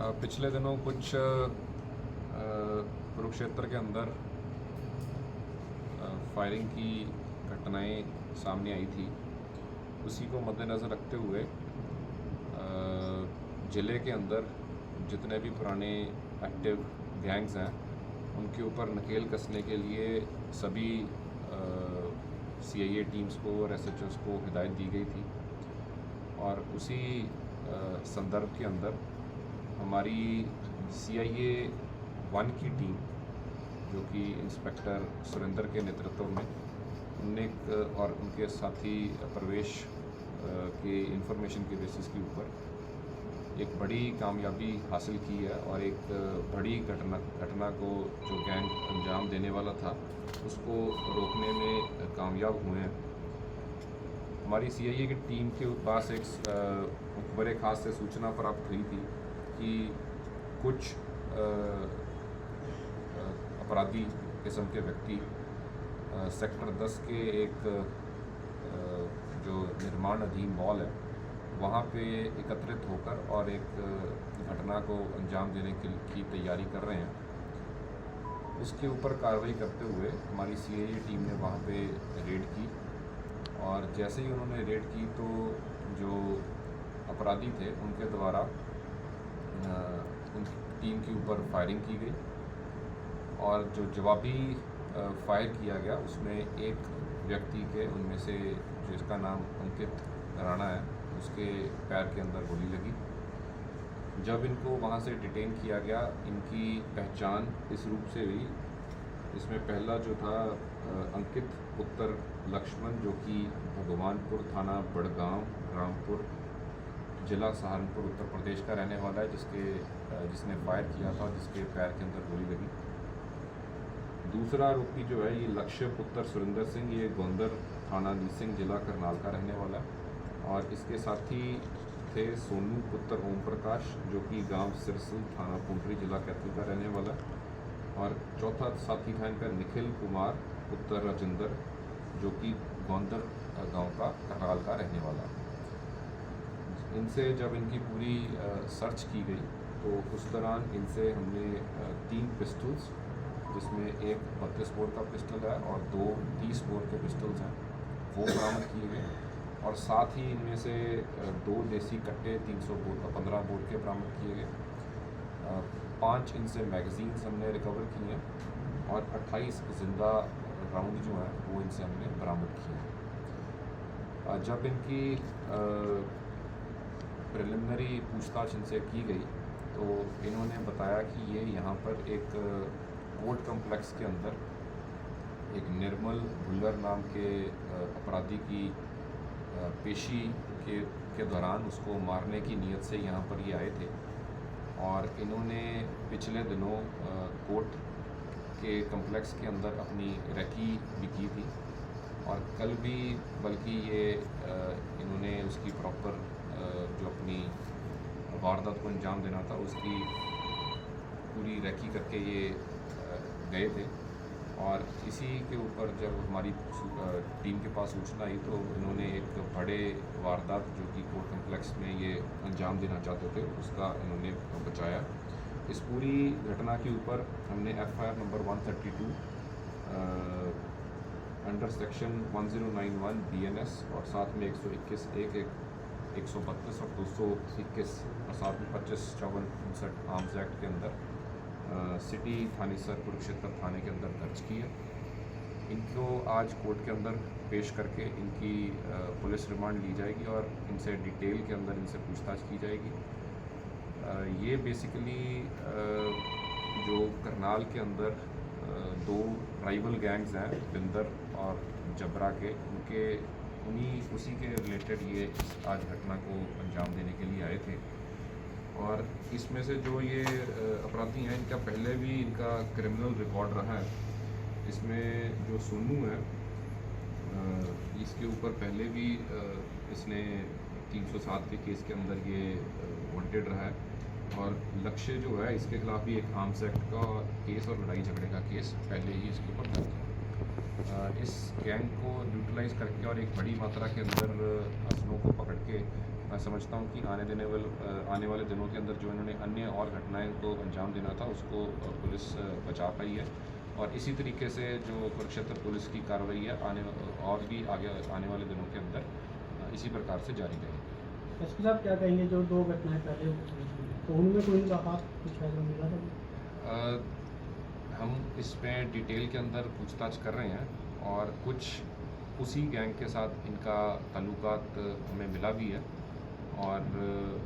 पिछले दिनों कुछ कुरुक्षेत्र के अंदर फायरिंग की घटनाएं सामने आई थी। उसी को मद्देनज़र रखते हुए ज़िले के अंदर जितने भी पुराने एक्टिव गैंग्स हैं उनके ऊपर नकेल कसने के लिए सभी CIA टीम्स को और SHOs को हिदायत दी गई थी। और उसी संदर्भ के अंदर हमारी CIA 1 की टीम, जो कि इंस्पेक्टर सुरेंद्र के नेतृत्व में, उनने और उनके साथी प्रवेश के इंफॉर्मेशन के बेसिस के ऊपर एक बड़ी कामयाबी हासिल की है और एक बड़ी घटना को जो गैंग अंजाम देने वाला था उसको रोकने में कामयाब हुए हैं। हमारी CIA की टीम के पास एक बड़े ख़ास से सूचना प्राप्त हुई थी कि कुछ अपराधी किस्म के व्यक्ति सेक्टर 10 के एक जो निर्माण अधीन मॉल है वहाँ पे एकत्रित होकर और एक घटना को अंजाम देने की तैयारी कर रहे हैं। उसके ऊपर कार्रवाई करते हुए हमारी CIA टीम ने वहाँ पे रेड की और जैसे ही उन्होंने रेड की तो जो अपराधी थे उनके द्वारा उन टीम के ऊपर फायरिंग की गई और जो जवाबी फायर किया गया उसमें एक व्यक्ति के उनमें से जिसका नाम अंकित राणा है उसके पैर के अंदर गोली लगी। जब इनको वहाँ से डिटेन किया गया इनकी पहचान इस रूप से हुई, इसमें पहला जो था अंकित पुत्र लक्ष्मण, जो कि भगवानपुर थाना बड़गांव रामपुर जिला सहारनपुर उत्तर प्रदेश का रहने वाला है, जिसने फायर किया था और जिसके पैर के अंदर गोली लगी। दूसरा आरोपी जो है ये लक्ष्य पुत्र सुरेंद्र सिंह, ये गोंदर थाना नीसिंग जिला करनाल का रहने वाला है और इसके साथी थे सोनू पुत्र ओम प्रकाश, जो कि गांव सिरसल थाना पुंडरी जिला कैथल का रहने वाला है। और चौथा साथी था इनका निखिल कुमार पुत्र राजेंद्र, जो कि गोंदर गांव का करनाल का रहने वाला है। इनसे जब इनकी पूरी सर्च की गई तो उस दौरान इनसे हमने 3 पिस्टल्स, जिसमें एक 32 बोर का पिस्टल है और 2 30 बोर के पिस्टल्स हैं, वो बरामद किए गए। और साथ ही इनमें से 2 देसी कट्टे 300 बोर का 15 बोर के बरामद किए गए। 5 इनसे मैगजीन्स हमने रिकवर किए हैं और 28 जिंदा राउंड जो हैं वो इनसे हमने बरामद किए हैं। जब इनकी प्रिलिमिनरी पूछताछ इनसे की गई तो इन्होंने बताया कि ये यहाँ पर एक कोर्ट कम्प्लेक्स के अंदर एक निर्मल भुल्लर नाम के अपराधी की पेशी के दौरान उसको मारने की नीयत से यहाँ पर ये आए थे और इन्होंने पिछले दिनों कोर्ट के कम्प्लेक्स के अंदर अपनी रेकी भी की थी और कल भी बल्कि ये इन्होंने उसकी प्रॉपर जो अपनी वारदात को अंजाम देना था उसकी पूरी रेकी करके ये गए थे। और इसी के ऊपर जब हमारी टीम के पास सूचना आई तो इन्होंने एक बड़े वारदात जो कि कोर्ट कम्प्लेक्स में ये अंजाम देना चाहते थे उसका इन्होंने बचाया। इस पूरी घटना के ऊपर हमने FIR number 132 under section 1091 BNS और साथ में 121 132 और 221 और साथ में 25/54 आर्म्स एक्ट के अंदर सिटी थानेसर कुरुक्षेत्र थाने के अंदर दर्ज की है। इनको आज कोर्ट के अंदर पेश करके इनकी पुलिस रिमांड ली जाएगी और इनसे डिटेल के अंदर इनसे पूछताछ की जाएगी। ये बेसिकली जो करनाल के अंदर 2 राइवल गैंग्स हैं बिंदर और जबरा के, उसी के रिलेटेड ये आज घटना को अंजाम देने के लिए आए थे। और इसमें से जो ये अपराधी हैं इनका पहले भी इनका क्रिमिनल रिकॉर्ड रहा है। इसमें जो सोनू है इसके ऊपर पहले भी इसने 307 के केस के अंदर ये वांटेड रहा है और लक्ष्य जो है इसके खिलाफ भी एक आर्म्स एक्ट का केस और लड़ाई झगड़े का केस पहले ही इसके ऊपर दर्ज है। इस गैंग को न्यूट्रलाइज करके और एक बड़ी मात्रा के अंदर असलों को पकड़ के मैं समझता हूँ कि आने वाले दिनों के अंदर जो इन्होंने अन्य और घटनाएं को अंजाम देना था उसको पुलिस बचा पाई है। और इसी तरीके से जो कुरुक्षेत्र पुलिस की कार्रवाई है और भी आगे आने वाले दिनों के अंदर इसी प्रकार से जारी रहेगी। एसपी साहब क्या कहेंगे, जो 2 घटनाएं पहले हुई तो उनमें कोई बात कुछ ऐसा मिला था? हम इसमें डिटेल के अंदर पूछताछ कर रहे हैं और कुछ उसी गैंग के साथ इनका ताल्लुकात हमें मिला भी है और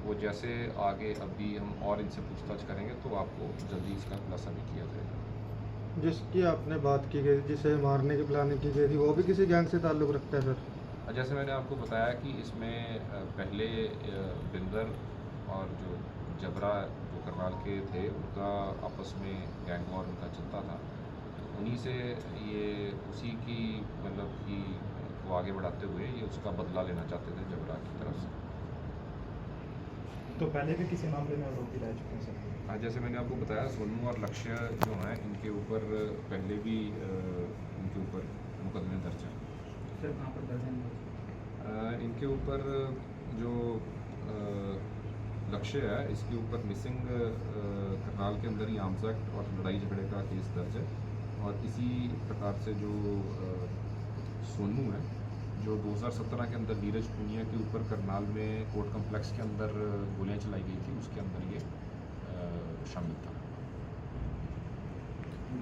वो जैसे आगे अभी हम और इनसे पूछताछ करेंगे तो आपको जल्दी इसका खुलासा भी किया जाएगा। जिसकी आपने बात की गई, जिसे मारने की प्लानिंग की गई थी, वो भी किसी गैंग से ताल्लुक़ रखता है सर? जैसे मैंने आपको बताया कि इसमें पहले बिंदर और जो जबरा जो करनाल के थे उनका आपस में गैंग वॉर उनका चलता था, तो उन्हीं से ये उसी की मतलब कि को आगे बढ़ाते हुए ये उसका बदला लेना चाहते थे जबरा की तरफ से। तो पहले भी किसी मामले में आरोपी रह चुके हैं सर? हाँ, जैसे मैंने आपको बताया सोनू और लक्ष्य जो हैं इनके ऊपर पहले भी इनके ऊपर मुकदमे दर्ज हैं। सर कहाँ पर दर्ज हैं? इनके ऊपर जो लक्ष्य है इसके ऊपर मिसिंग करनाल के अंदर ही आर्म्स एक्ट और लड़ाई झगड़े का केस दर्ज है। और इसी प्रकार से जो सोनू है जो 2017 के अंदर नीरज पूनिया के ऊपर करनाल में कोर्ट कम्प्लेक्स के अंदर गोलियां चलाई गई थी उसके अंदर ये शामिल था।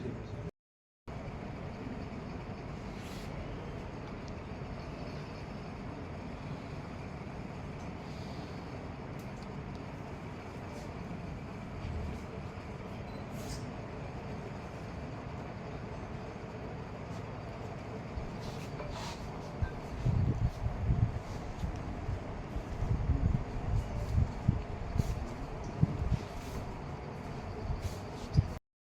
जी।